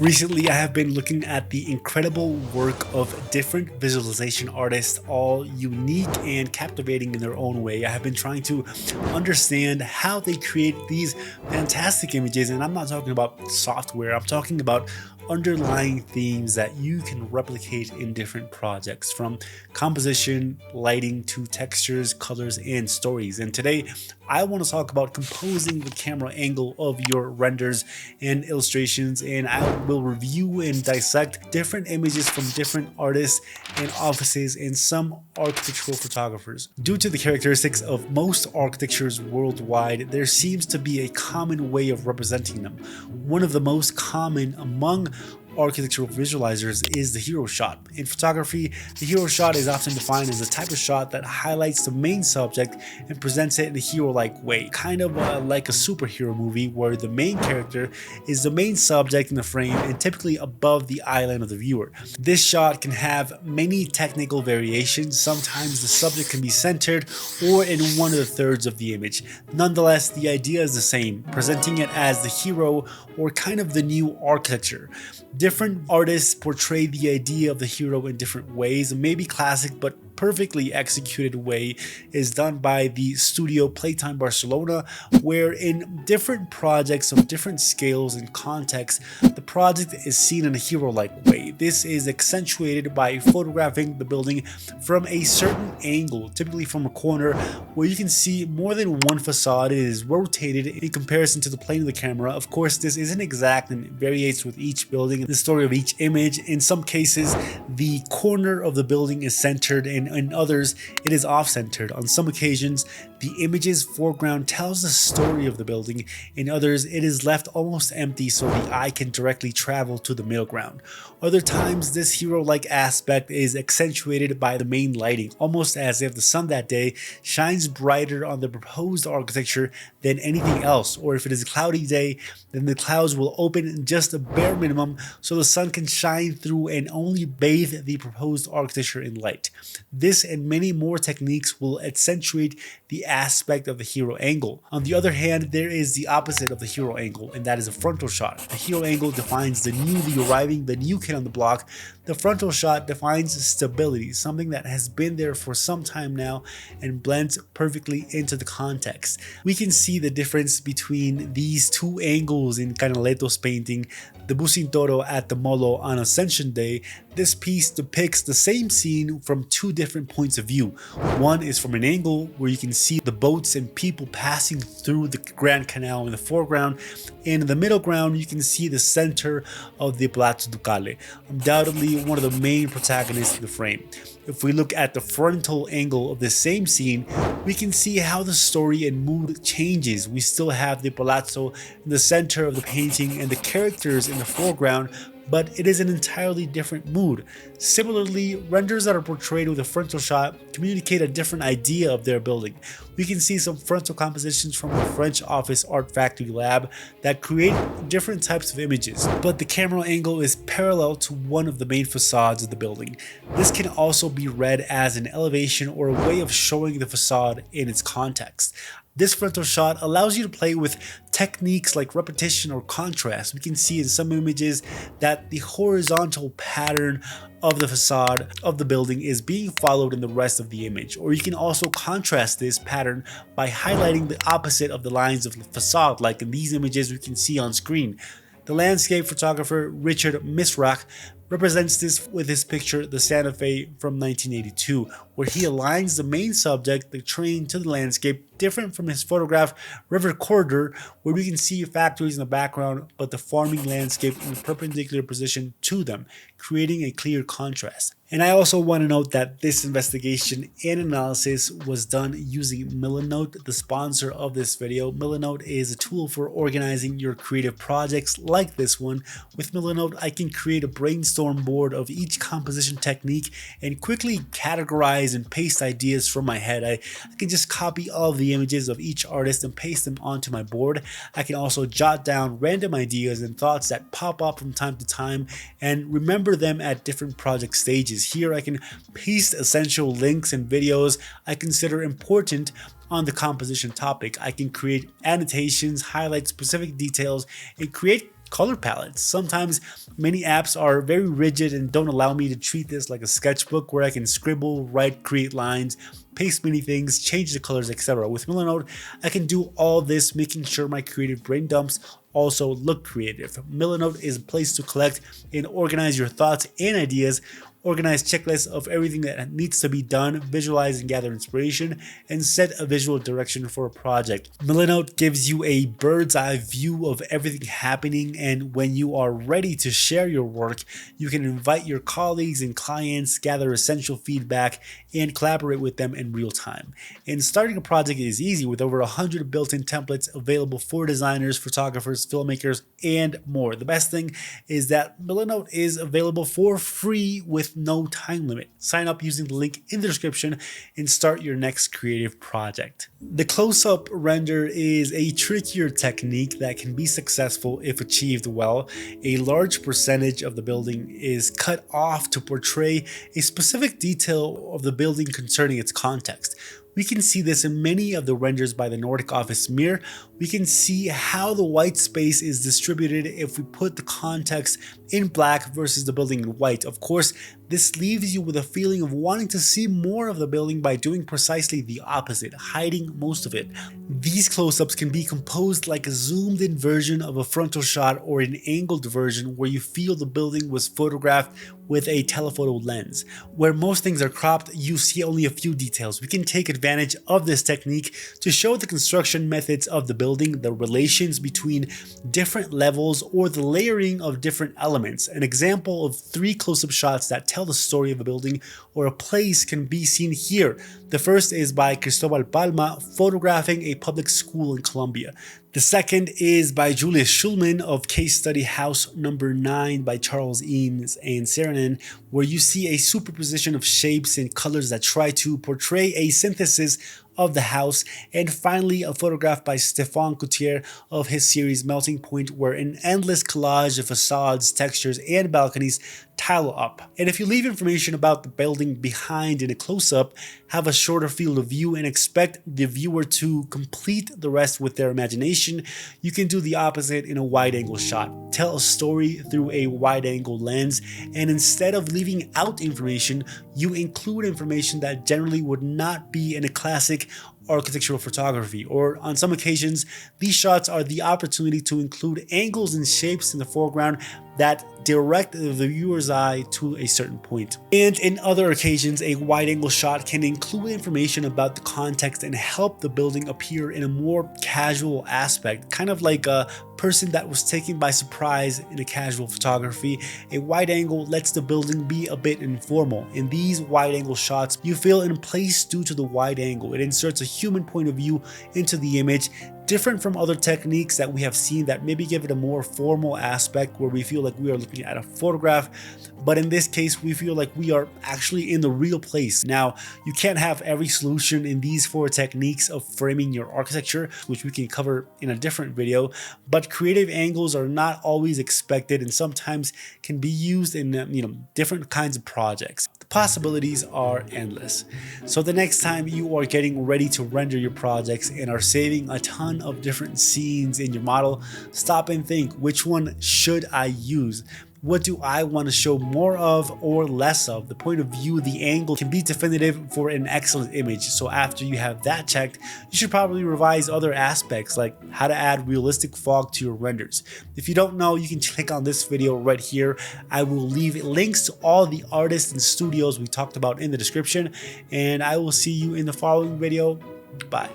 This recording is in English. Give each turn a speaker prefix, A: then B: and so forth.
A: Recently, I have been looking at the incredible work of different visualization artists, all unique and captivating in their own way. I have been trying to understand how they create these fantastic images, and I'm not talking about software, I'm talking about underlying themes that you can replicate in different projects, from composition, lighting to textures, colors, and stories. And today, I want to talk about composing the camera angle of your renders and illustrations, and I will review and dissect different images from different artists and offices and some architectural photographers. Due to the characteristics of most architectures worldwide, there seems to be a common way of representing them. One of the most common among architectural visualizers is the hero shot. In photography, the hero shot is often defined as a type of shot that highlights the main subject and presents it in a hero-like way, kind of like a superhero movie where the main character is the main subject in the frame and typically above the eye line of the viewer. This shot can have many technical variations. Sometimes the subject can be centered or in one of the thirds of the image. Nonetheless, the idea is the same, presenting it as the hero or kind of the new architecture. Different artists portray the idea of the hero in different ways. Maybe classic but perfectly executed way is done by the studio Playtime Barcelona, where in different projects of different scales and contexts, the project is seen in a hero-like way. This is accentuated by photographing the building from a certain angle, typically from a corner, where you can see more than one facade. It is rotated in comparison to the plane of the camera. Of course, this isn't exact and it varies with each building and the story of each image. In some cases, the corner of the building is centered, and in others, it is off-centered. On some occasions, the image's foreground tells the story of the building. In others, it is left almost empty so the eye can directly travel to the middle ground. Other times, this hero-like aspect is accentuated by the main lighting, almost as if the sun that day shines brighter on the proposed architecture than anything else. Or if it is a cloudy day, then the clouds will open just a bare minimum so the sun can shine through and only bathe the proposed architecture in light. This and many more techniques will accentuate the aspect of the hero angle. On the other hand, there is the opposite of the hero angle, and that is a frontal shot. The hero angle defines the newly arriving, the new kid on the block. The frontal shot defines stability, something that has been there for some time now and blends perfectly into the context. We can see the difference between these two angles in Canaleto's painting, the Bucintoro at the Molo on Ascension Day. This piece depicts the same scene from two different points of view. One is from an angle where you can see the boats and people passing through the Grand Canal in the foreground, and in the middle ground you can see the center of the Palazzo Ducale, undoubtedly one of the main protagonists in the frame. If we look at the frontal angle of the same scene, we can see how the story and mood changes. We still have the palazzo in the center of the painting and the characters in the foreground, but it is an entirely different mood. Similarly, renders that are portrayed with a frontal shot communicate a different idea of their building. We can see some frontal compositions from the French office Art Factory lab that create different types of images, but the camera angle is parallel to one of the main facades of the building. This can also be read as an elevation or a way of showing the facade in its context. This frontal shot allows you to play with techniques like repetition or contrast. We can see in some images that the horizontal pattern of the facade of the building is being followed in the rest of the image. Or you can also contrast this pattern by highlighting the opposite of the lines of the facade, like in these images we can see on screen. The landscape photographer Richard Misrach represents this with his picture The Santa Fe from 1982, where he aligns the main subject, the train, to the landscape, different from his photograph River Corridor, where we can see factories in the background but the farming landscape in a perpendicular position to them, creating a clear contrast. And I also want to note that this investigation and analysis was done using Milanote, the sponsor of this video. Milanote is a tool for organizing your creative projects like this one. With Milanote, I can create a brainstorm board of each composition technique and quickly categorize and paste ideas from my head. I can just copy all of the images of each artist and paste them onto my board. I can also jot down random ideas and thoughts that pop up from time to time and remember them at different project stages. Here I can paste essential links and videos I consider important on the composition topic. I can create annotations, highlight specific details, and create color palettes. Sometimes many apps are very rigid and don't allow me to treat this like a sketchbook where I can scribble, write, create lines, paste many things, change the colors, etc. With Milanote, I can do all this, making sure my creative brain dumps also look creative. Milanote is a place to collect and organize your thoughts and ideas, organize checklists of everything that needs to be done, visualize and gather inspiration, and set a visual direction for a project. Milanote gives you a bird's eye view of everything happening, and when you are ready to share your work, you can invite your colleagues and clients, gather essential feedback, and collaborate with them in real time. And starting a project is easy with over 100 built-in templates available for designers, photographers, filmmakers, and more. The best thing is that Milanote is available for free with no time limit. Sign up using the link in the description and start your next creative project. The close-up render is a trickier technique that can be successful if achieved well. A large percentage of the building is cut off to portray a specific detail of the building concerning its context. We can see this in many of the renders by the Nordic Office Mirror. We can see how the white space is distributed if we put the context in black versus the building in white. Of course, this leaves you with a feeling of wanting to see more of the building by doing precisely the opposite, hiding most of it. These close-ups can be composed like a zoomed-in version of a frontal shot or an angled version where you feel the building was photographed with a telephoto lens. Where most things are cropped, you see only a few details. We can take advantage of this technique to show the construction methods of the building, the relations between different levels, or the layering of different elements. An example of 3 close-up shots that tell the story of a building or a place can be seen here. The first is by Cristobal Palma photographing a public school in Colombia. The second is by Julius Schulman of Case Study House Number 9 by Charles Eames and Saranen, where you see a superposition of shapes and colors that try to portray a synthesis of the house. And finally, a photograph by Stéphane Coutier of his series Melting Point, where an endless collage of facades, textures, and balconies tile up. And if you leave information about the building behind in a close-up, have a shorter field of view, and expect the viewer to complete the rest with their imagination, you can do the opposite in a wide-angle shot. Tell a story through a wide-angle lens, and instead of leaving out information, you include information that generally would not be in a classic architectural photography. Or on some occasions, these shots are the opportunity to include angles and shapes in the foreground that direct the viewer's eye to a certain point. And in other occasions, a wide-angle shot can include information about the context and help the building appear in a more casual aspect, kind of like a person that was taken by surprise in a casual photography. A wide angle lets the building be a bit informal. In these wide angle shots, you feel in place due to the wide angle. It inserts a human point of view into the image, different from other techniques that we have seen that maybe give it a more formal aspect where we feel like we are looking at a photograph. But in this case, we feel like we are actually in the real place. Now, you can't have every solution in these 4 techniques of framing your architecture, which we can cover in a different video, but creative angles are not always expected and sometimes can be used in different kinds of projects. The possibilities are endless. So the next time you are getting ready to render your projects and are saving a ton of different scenes in your model, stop and think, which one should I use? What do I want to show more of or less of? The point of view, the angle can be definitive for an excellent image. So after you have that checked, you should probably revise other aspects like how to add realistic fog to your renders. If you don't know, you can click on this video right here. I will leave links to all the artists and studios we talked about in the description, and I will see you in the following video. Bye.